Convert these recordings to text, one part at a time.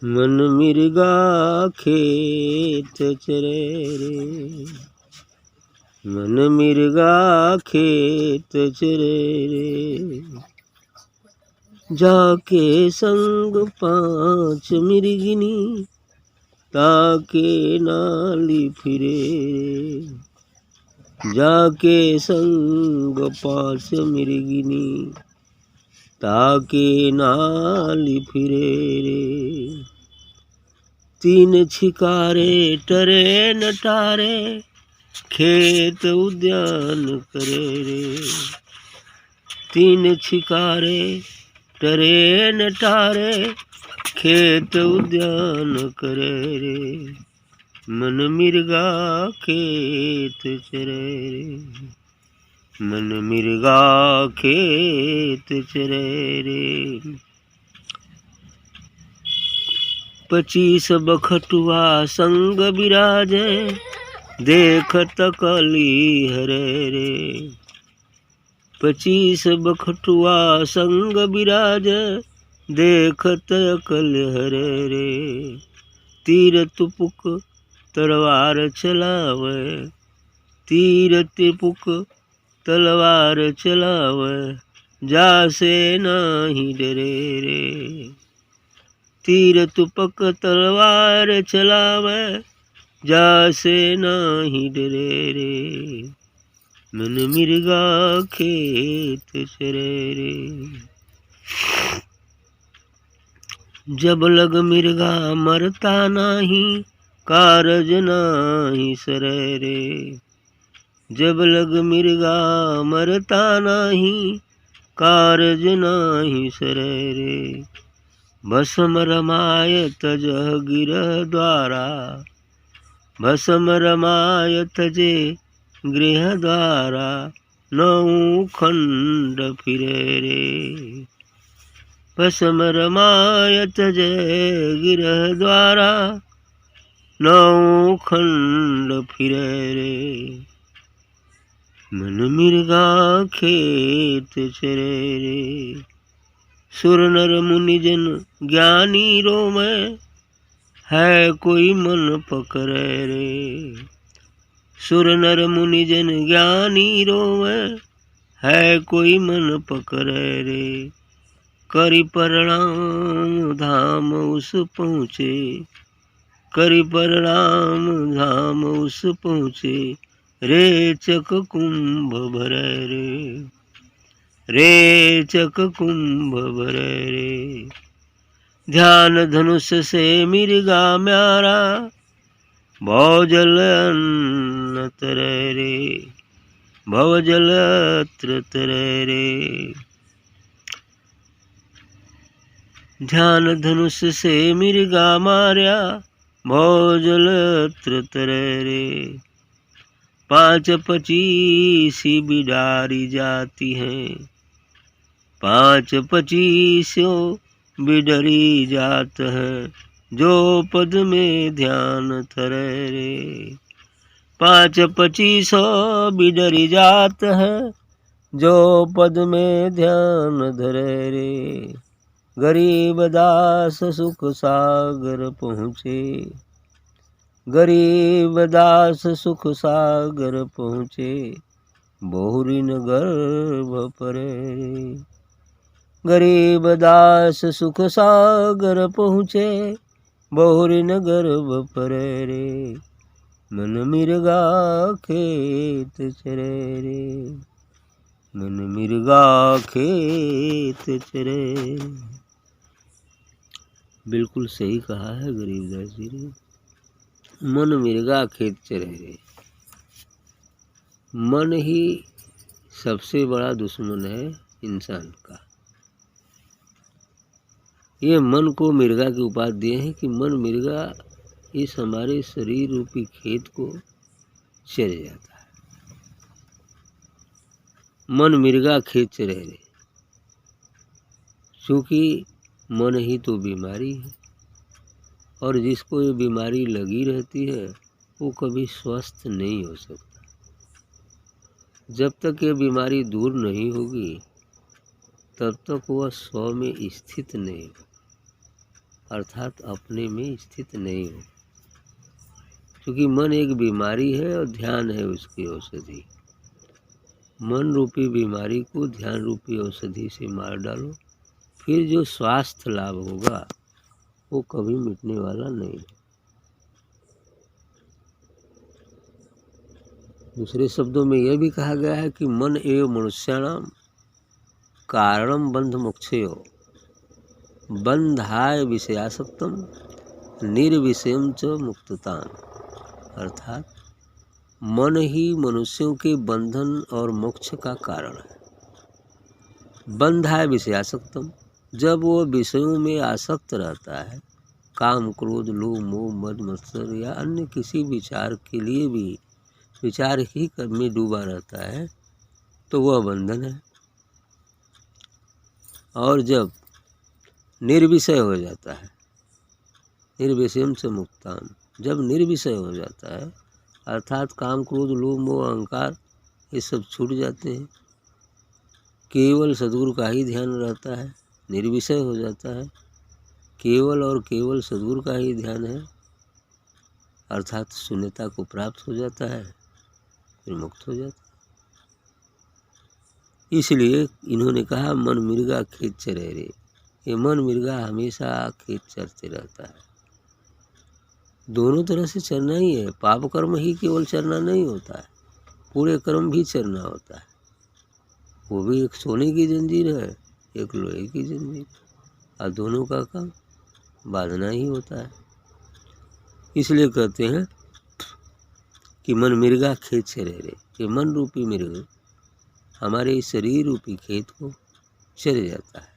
मन मिर्गा खेत चरे रे, मन मिर्गा खेत चरे रे। जाके संग पांच मिर्गिनी ताके नाली फिरे रे। जाके संग पांच मिर्गिनी ताके नाली फिरे रे। तीन छिकारे टरे नटारे खेत उद्यान करे रे। तीन छिकारे टरे नटारे खेत उद्यान करे रे। मन मिर्गा खेत चरे रे, मन मिर्गा खेत चरे रे। 25 बखटुआ संग बिराजे देखत कली हरे रे। 25 बखटुआ संग बिराजे देखत कल हरे रे। तीर तुपुक तलवार चलावे, तीर तिपुक तलवार चलावे जासे नाही डरे रे। तीर तुपक तलवार चलावे जासे नाही डरे रे। मन मिर्गा खेत चरे रे। जब लग मिर्गा मरता नाही कारज नाही सरे रे। जब लग मिर्गा मरता नाही कारज नाही सरे रे। भस्म रमाय तजह गिरह द्वारा, भस्म रमाय तजे गृह द्वारा। 9 खंड फिरे रे। भस्म रमाय तजे गिरह द्वारा 9 खंड फिरे रे। मन मिर्गा खेत चरे रे। सुर नर मुनि जन ज्ञानी रोमै है कोई मन पकड़े रे। सुर नर मुनि जन ज्ञानी रोमै है कोई मन पकड़े रे। करि प्रणाम धाम उस पहुँचे, करि प्रणाम धाम उस पहुँचे। रेचक कुंभ भरे रे, रेचक कुंभ भरे रे। ध्यान धनुष से मिर्गा म्यारा भवजल अन्न तरे रे। भवजल अत्र तरे रे। ध्यान धनुष से मिर्गा मार्या भवजल अत्र तरे रे। 5-25 बिडारी जाती हैं, 5-25 बिडरी जात है जो पद में ध्यान थरे रे। 5-25 बिडरी जात है जो पद में ध्यान धरे रे। गरीब दास सुख सागर पहुँचे, गरीब दास सुख सागर पहुँचे। बहुरी न गर्भ परे। गरीब दास सुख सागर पहुँचे बहुरी न गर्भ परे रे। मन मिर्गा खेत चरे रे, मन मिर्गा खेत चरे। बिल्कुल सही कहा है गरीबदास जी ने। मन मिर्गा खेत चरे रे। मन ही सबसे बड़ा दुश्मन है इंसान का। ये मन को मिर्गा की उपाधि दिए हैं कि मन मिर्गा इस हमारे शरीर रूपी खेत को चरे जाता है। मन मिर्गा खेत चरे रे। क्योंकि मन ही तो बीमारी है और जिसको ये बीमारी लगी रहती है वो कभी स्वस्थ नहीं हो सकता। जब तक ये बीमारी दूर नहीं होगी तब तक वह 100 में स्थित नहीं होगा। अर्थात अपने में स्थित नहीं हो, क्योंकि मन एक बीमारी है और ध्यान है उसकी औषधि। मन रूपी बीमारी को ध्यान रूपी औषधि से मार डालो, फिर जो स्वास्थ्य लाभ होगा वो कभी मिटने वाला नहीं। दूसरे शब्दों में यह भी कहा गया है कि मन एवं मनुष्याणाम कारणम बंध मोक्षयो बंधाय विषयासक्तम निर्विषयम च मुक्तताम। अर्थात मन ही मनुष्यों के बंधन और मोक्ष का कारण है। बंधाय विषयासक्तम, जब वो विषयों में आसक्त रहता है, काम क्रोध लोभ मोह मद मत्सर या अन्य किसी विचार के लिए भी विचार ही में डूबा रहता है, तो वह बंधन है। और जब निर्विषय हो जाता है, निर्विषयम से मुक्ताम, जब निर्विषय हो जाता है अर्थात काम क्रोध लोभ मोह अहंकार ये सब छूट जाते हैं, केवल सद्गुरु का ही ध्यान रहता है, निर्विषय हो जाता है, केवल और केवल सद्गुरु का ही ध्यान है, अर्थात शून्यता को प्राप्त हो जाता है, फिर मुक्त हो जाता है। इसलिए इन्होंने कहा मन मृगा खेत चरे रे। ये मन मृगा हमेशा खेत चरते रहता है। दोनों तरह से चरना ही है। पाप कर्म ही केवल चरना नहीं होता है, पूरे कर्म भी चरना होता है। वो भी एक सोने की जंजीर है, एक लोहे की जंजीर, और दोनों का काम बांधना ही होता है। इसलिए कहते हैं कि मन मृगा खेत चरे रे। ये मन रूपी मृग हमारे इस शरीर रूपी खेत को चर जाता है।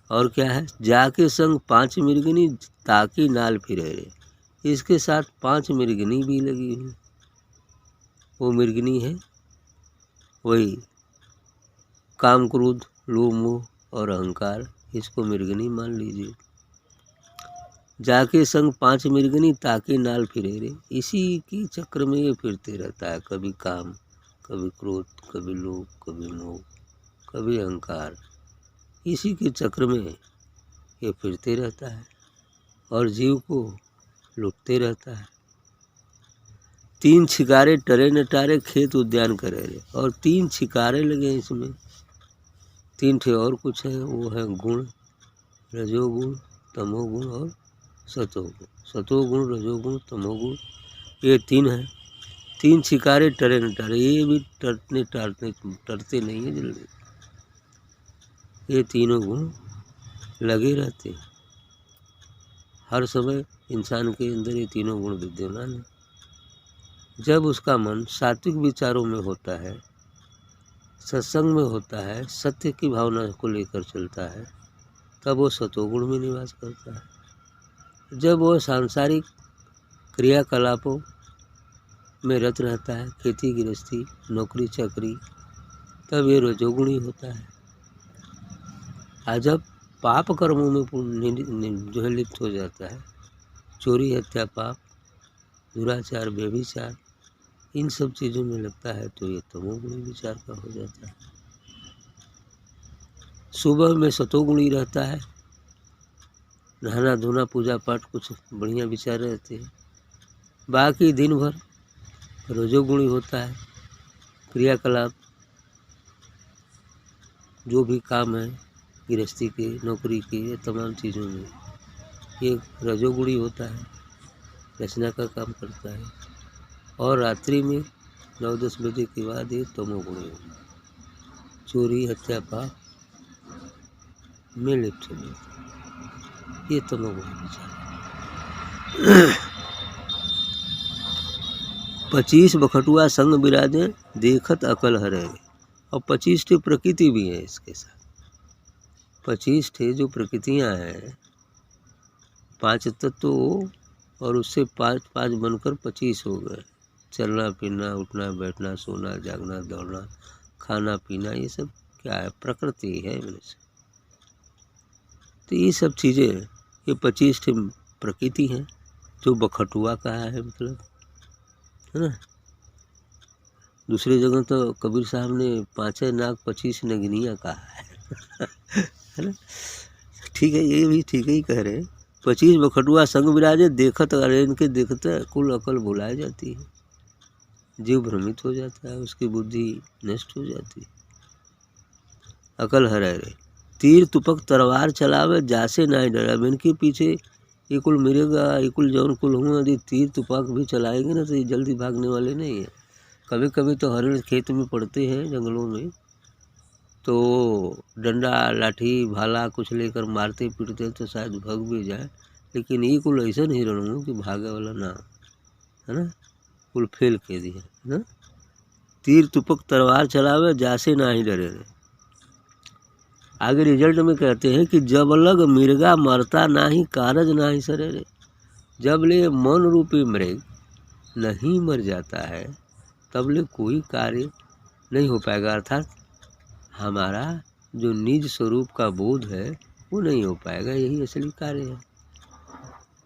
और क्या है, जाके संग 5 मृगनी ताकि नाल फिरे रे। इसके साथ 5 मृगनी भी लगी हुई। वो मृगनी है वही काम क्रोध लोभ मोह और अहंकार, इसको मृगनी मान लीजिए। जाके संग 5 मृगनी ताकि नाल फिरे रे। इसी की चक्र में ये फिरते रहता है, कभी काम, कभी क्रोध, कभी लोभ, कभी मोह, कभी अहंकार। इसी के चक्र में ये फिरते रहता है और जीव को लुटते रहता है। 3 छिकारे टरे न टारे खेत उद्यान करे रे। और 3 छिकारे लगे इसमें। 3 ठे और कुछ है, वो है गुण, रजोगुण, तमोगुण और सतोगुण। सतोगुण, रजोगुण, तमोगुण, ये 3 है। 3 छिकारे टरे न टारे। ये भी टरते नहीं है जल्दी। ये तीनों गुण लगे रहते हैं हर समय। इंसान के अंदर ये तीनों गुण विद्यमान है। जब उसका मन सात्विक विचारों में होता है, सत्संग में होता है, सत्य की भावना को लेकर चलता है, तब वो सतोगुण में निवास करता है। जब वो सांसारिक क्रियाकलापों में रत रहता है, खेती गृहस्थी नौकरी चाकरी, तब ये रजोगुणी होता है। और जब पाप कर्मों में जो है लिप्त हो जाता है, चोरी हत्या पाप, दुराचार व्यभिचार, इन सब चीज़ों में लगता है, तो ये तमोगुणी विचार का हो जाता है। सुबह में सतोगुणी रहता है, नहाना धोना पूजा पाठ कुछ बढ़िया विचार रहते हैं। बाकी दिन भर रजोगुणी होता है, क्रियाकलाप जो भी काम है गृहस्थी के नौकरी के, ये तमाम चीज़ों में ये रजोगुणी होता है, रचना का काम करता है। और रात्रि में 9-10 बजे के बाद ये तमोगुणी होता है, चोरी हत्या पाप में लिप्त हो जाता है। ये तमोगुणी विचार। 25 बखटुआ संग बिराजे देखत अकल हरे। और 25 ठे प्रकृति भी है इसके साथ। 25 ठे जो प्रकृतियाँ हैं, 5 तत्व और उससे 5 बनकर 25 हो गए। चलना फिरना उठना बैठना सोना जागना दौड़ना खाना पीना, ये सब क्या है, प्रकृति है मनुष्य। तो ये सब चीज़ें ये 25 ठे प्रकृति हैं जो बखटुआ कहा है, मतलब है ना। दूसरी जगह तो कबीर साहब ने 5 नाग 25 नगनियाँ कहा है ना। ठीक है, ये भी ठीक ही कह रहे हैं। 25 बखटुआ संग विराजे, देखत अरेन के देखते कुल अकल भुलाए जाती है। जीव भ्रमित हो जाता है, उसकी बुद्धि नष्ट हो जाती है, अकल हरे रे। तीर तुपक तलवार चलावे, जासे नाई डरे। अब इनके पीछे ये कुल मिलेगा, ये कुल जौन कुल हुआ, यदि तीर तुपक भी चलाएंगे ना तो ये जल्दी भागने वाले नहीं है। कभी कभी तो हरिण खेत में पड़ते हैं जंगलों में, तो डंडा लाठी भाला कुछ लेकर मारते पीटते हैं तो शायद भाग भी जाए, लेकिन ये कुल ऐसा नहीं रण कि भागे वाला ना, है ना, कुल फेल के दिए, है ना। तीर तुपक तलवार चलावे, जासे ना ही डरे रे। आगे रिजल्ट में कहते हैं कि जब लग मिर्गा मरता नाही, कारज नाही सरे रे। जब ले मन रूपी मृग नहीं मर जाता है, तब ले कोई कार्य नहीं हो पाएगा। अर्थात हमारा जो निज स्वरूप का बोध है वो नहीं हो पाएगा, यही असली कार्य है।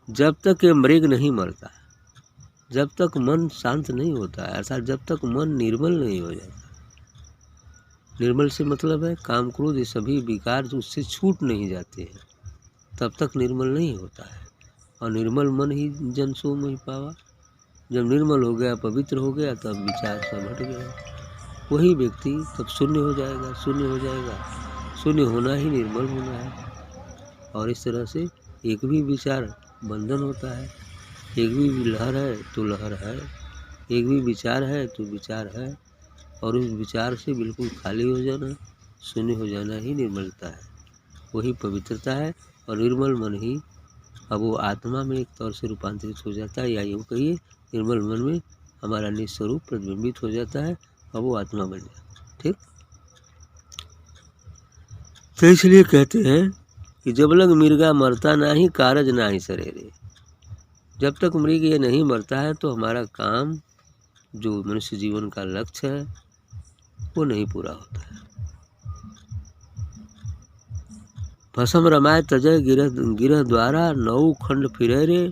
जब तक ये मृग नहीं मरता, जब तक मन शांत नहीं होता है, अर्थात जब तक मन निर्मल नहीं हो जाता। निर्मल से मतलब है काम क्रोध ये सभी विकार जो उससे छूट नहीं जाते हैं, तब तक निर्मल नहीं होता है। और निर्मल मन ही जन सो मोहि पावा। जब निर्मल हो गया, पवित्र हो गया, तब विचार सब हट गया, वही व्यक्ति तब शून्य हो जाएगा। शून्य हो जाएगा, शून्य होना ही निर्मल होना है। और इस तरह से एक भी विचार बंधन होता है, एक भी लहर है तो लहर है, एक भी विचार है तो विचार है। और उस विचार से बिल्कुल खाली हो जाना, शून्य हो जाना ही निर्मलता है, वही पवित्रता है। और निर्मल मन ही अब वो आत्मा में एक तौर से रूपांतरित हो जाता है, या यूँ कहिए निर्मल मन में हमारा निस्वरूप प्रतिबिंबित हो जाता है और वो आत्मा बन जाता है। ठीक, तो इसलिए कहते हैं कि जब लग मिर्गा मरता नाही, कारज नाही सरे रे। जब तक मृग ये नहीं मरता है तो हमारा काम, जो मनुष्य जीवन का लक्ष्य है, वो नहीं पूरा होता है। भसम रमाए तजय गिरह गिरह द्वारा, नौ खंड फिरे रे।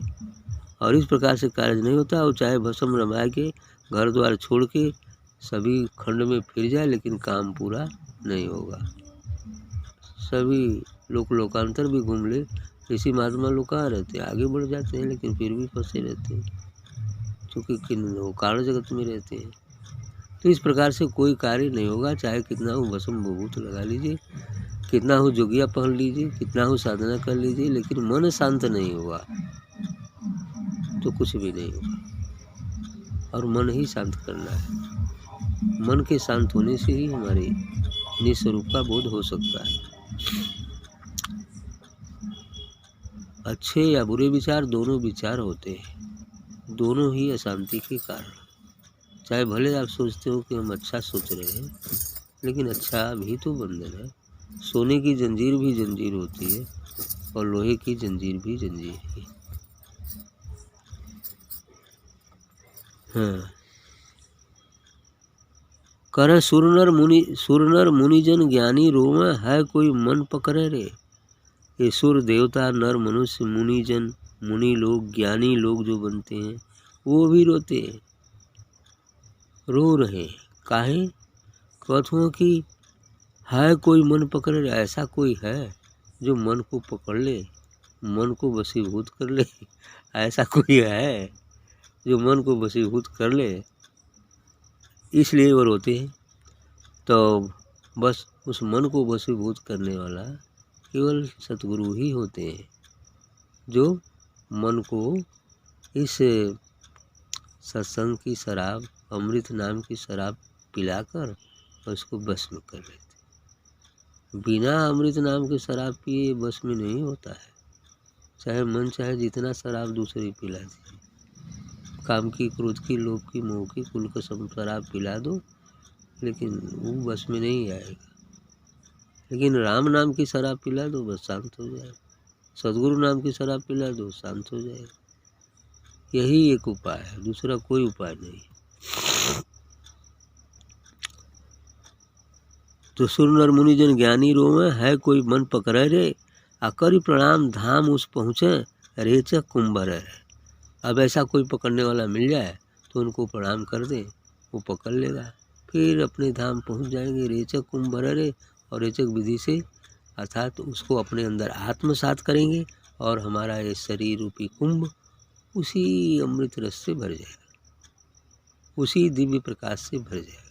और इस प्रकार से कार्य नहीं होता, वो चाहे भसम रमाए के घर द्वार छोड़ के सभी खंड में फिर जाए, लेकिन काम पूरा नहीं होगा। सभी लोकांतर भी घूम ले, ऋषि महात्मा लोग कहाँ रहते हैं, आगे बढ़ जाते हैं, लेकिन फिर भी फंसे रहते हैं, क्योंकि वो कारण जगत में रहते हैं। तो इस प्रकार से कोई कार्य नहीं होगा, चाहे कितना हो भस्म भभूत लगा लीजिए, कितना हो जोगिया पहन लीजिए, कितना हो साधना कर लीजिए, लेकिन मन शांत नहीं हुआ तो कुछ भी नहीं होगा। और मन ही शांत करना है, मन के शांत होने से ही हमारे निस्वरूप का बोध हो सकता है। अच्छे या बुरे विचार दोनों विचार होते हैं, दोनों ही अशांति के कारण। चाहे भले आप सोचते हो कि हम अच्छा सोच रहे हैं, लेकिन अच्छा भी तो बंधन है। सोने की जंजीर भी जंजीर होती है और लोहे की जंजीर भी जंजीर है। हाँ, कर सुरनर मुनिजन ज्ञानी रोवे, है कोई मन पकड़े रे। ये सुर देवता नर मनुष्य मुनिजन, मुनि लोग ज्ञानी लोग जो बनते हैं वो भी रोते हैं, रो रहे। काहे? कथों कि है कोई मन पकड़े रे। ऐसा कोई है जो मन को पकड़ ले, मन को वशीभूत कर ले? ऐसा कोई है जो मन को वशीभूत कर ले? इसलिए वो रोते हैं। तो बस उस मन को वशीभूत करने वाला केवल सतगुरु ही होते हैं, जो मन को इस सत्संग की शराब, अमृत नाम की शराब पिलाकर उसको बस में कर लेते। बिना अमृत नाम की शराब पिए बस में नहीं होता है। चाहे मन चाहे जितना शराब दूसरी पिला दीजिए, काम की, क्रोध की, लोभ की, मोह की, कुल कसम शराब पिला दो, लेकिन वो बस में नहीं आएगा। लेकिन राम नाम की शराब पिला दो, बस शांत हो जाए। सदगुरु नाम की शराब पिला दो, शांत हो जाएगा। यही एक उपाय है, दूसरा कोई उपाय नहीं। तो सुर नर मुनिजन ज्ञानी रोवे, है कोई मन पकड़े रे। अकरि प्रणाम धाम उस पहुँचे, रेचक कुंभर है। अब ऐसा कोई पकड़ने वाला मिल जाए तो उनको प्रणाम कर दे, वो पकड़ लेगा, फिर अपने धाम पहुँच जाएंगे। रेचक कुंभर रे, और रेचक विधि से अर्थात उसको अपने अंदर आत्मसात करेंगे और हमारा ये शरीर रूपी कुंभ उसी अमृत रस से भर जाएगा, उसी दिव्य प्रकाश से भर जाएगा।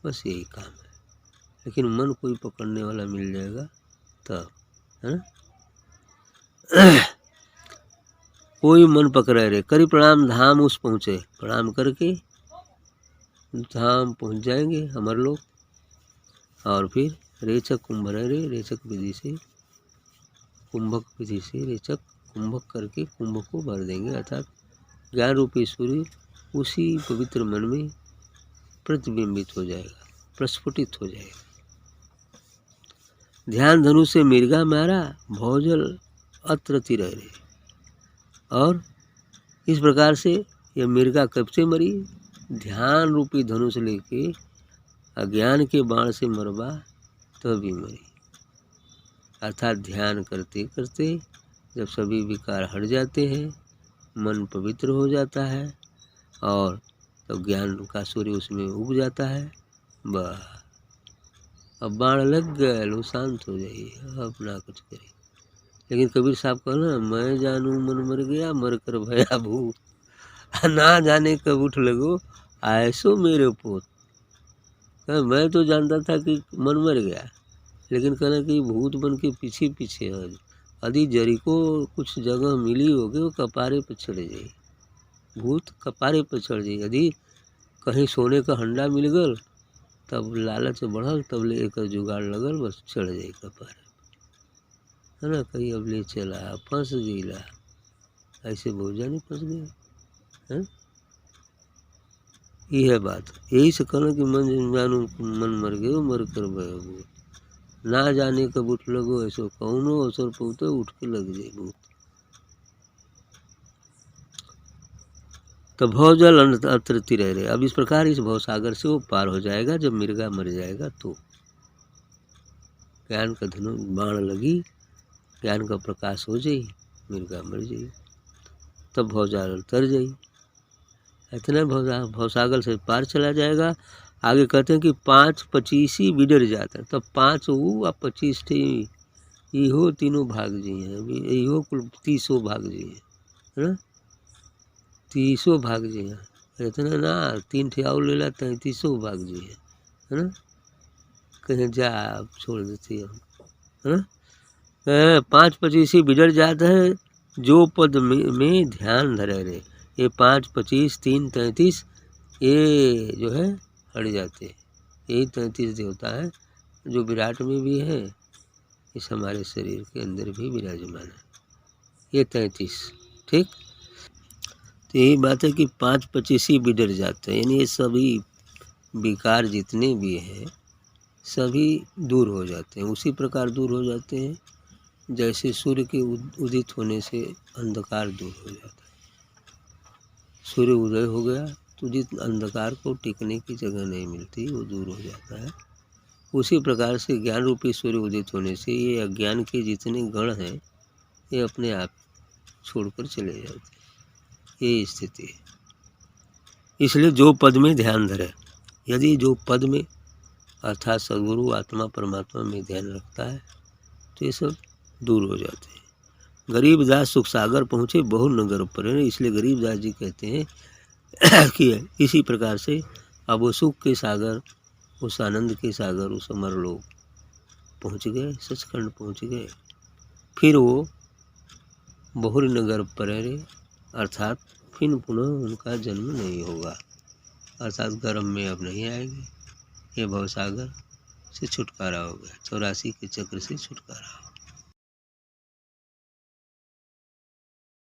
बस यही काम है। लेकिन मन कोई पकड़ने वाला मिल जाएगा तब, है ना। कोई मन पकड़े रे, करी प्रणाम धाम उस पहुँचे। प्रणाम करके धाम पहुँच जाएंगे अमर लोग। और फिर रेचक कुंभ रे, रेचक विधि से, कुंभक विधि से रेचक कुंभक करके कुंभ को भर देंगे। अर्थात ज्ञान रूपी सूर्य उसी पवित्र मन में प्रतिबिंबित हो जाएगा, प्रस्फुटित हो जाएगा। ध्यान धनु से मिर्गा मारा, भौजल अत्र तिरह रे। और इस प्रकार से यह मिर्गा कब से मरी? ध्यान रूपी धनुष लेके अज्ञान के बाण से मरवा तभी मरी। अर्थात ध्यान करते करते जब सभी विकार हट जाते हैं, मन पवित्र हो जाता है और तो ज्ञान का सूर्य उसमें उग जाता है। बस अब बाण लग गया, लो शांत हो जाइए, अब ना कुछ करिए। लेकिन कबीर साहब कहना, मैं जानू मन मर गया, मर कर भया भूत, ना जाने कब उठ लगो ऐसो मेरे पोत। मैं तो जानता था कि मन मर गया, लेकिन कहना कि भूत बन के पीछे पीछे है। यदि जरी को कुछ जगह मिली होगी वो कपारे पर चढ़ जाए, भूत कपारे पर चढ़ जाए। यदि कहीं सोने का हंडा मिल गल तब लालच बढ़ल, तब ले एक जुगाड़ लगल, बस चढ़ जाए कपारे, है ना। कहीं अब ले चला फंस गईला, ऐसे बहुत जाने फंस गए हैं। ये है बात। यही से कहना कि मन जानू मन मर गयो, मर कर भयो भूत, ना जाने कब उठ लगो ऐसो कौनो अवसर पहुँचे उठ के लग जाए भूत। तो भवजल अत्र तिरह रे। अब इस प्रकार इस भवसागर से वो पार हो जाएगा जब मिर्गा मर जाएगा। तो ज्ञान का धनु बाण लगी, ज्ञान का प्रकाश हो जाई, मिर्गा मर जाई, तब भवजाल तर जाई। इतने भवसागर से पार चला जाएगा। आगे कहते हैं कि 5-25 ही बिडर जाते हैं, तब 5 वो और 25 थे इहो तीनों भाग जी हैं, इहो कुल 30 भाग जी हैं, है ना। 30 भाग जी हैं, इतना ना 3 ठे और ले ला 33 भाग जी हैं, है ना। कहीं जा छोड़ देती हम, है ना। 5-25 ही बिडर जाते हैं, जो पद में ध्यान धरे रे। ये 5, 25, 3, 33 ये जो है हट जाते हैं। यही 33 देवता है जो विराट में भी है, इस हमारे शरीर के अंदर भी विराजमान है, ये 33। ठीक, तो यही बात है कि 5-25 ही बिडर जाते हैं, यानी ये सभी विकार जितने भी हैं सभी दूर हो जाते हैं। उसी प्रकार दूर हो जाते हैं जैसे सूर्य के उदित होने से अंधकार दूर हो जाता है। सूर्य उदय हो गया तो जिस अंधकार को टिकने की जगह नहीं मिलती वो दूर हो जाता है। उसी प्रकार से ज्ञान रूपी सूर्य उदित होने से ये अज्ञान के जितने गण हैं ये अपने आप छोड़कर चले जाते हैं। ये स्थिति है। इसलिए जो पद में ध्यान धरे, यदि जो पद में अर्थात सद्गुरु आत्मा परमात्मा में ध्यान रखता है तो ये सब दूर हो जाते हैं। गरीबदास सुख सागर पहुँचे बहु नगर पर, इसलिए गरीबदास जी कहते हैं कि इसी प्रकार से अब वो सुख के सागर, उस आनंद के सागर, उस अमर लोग पहुँच गए, सचखंड पहुँच गए। फिर वो बहुरी नगर परेरे, अर्थात फिर पुनः उनका जन्म नहीं होगा, अर्थात गर्भ में अब नहीं आएंगे। ये भवसागर से छुटकारा हो गया, 84 के चक्र से छुटकारा हो गया।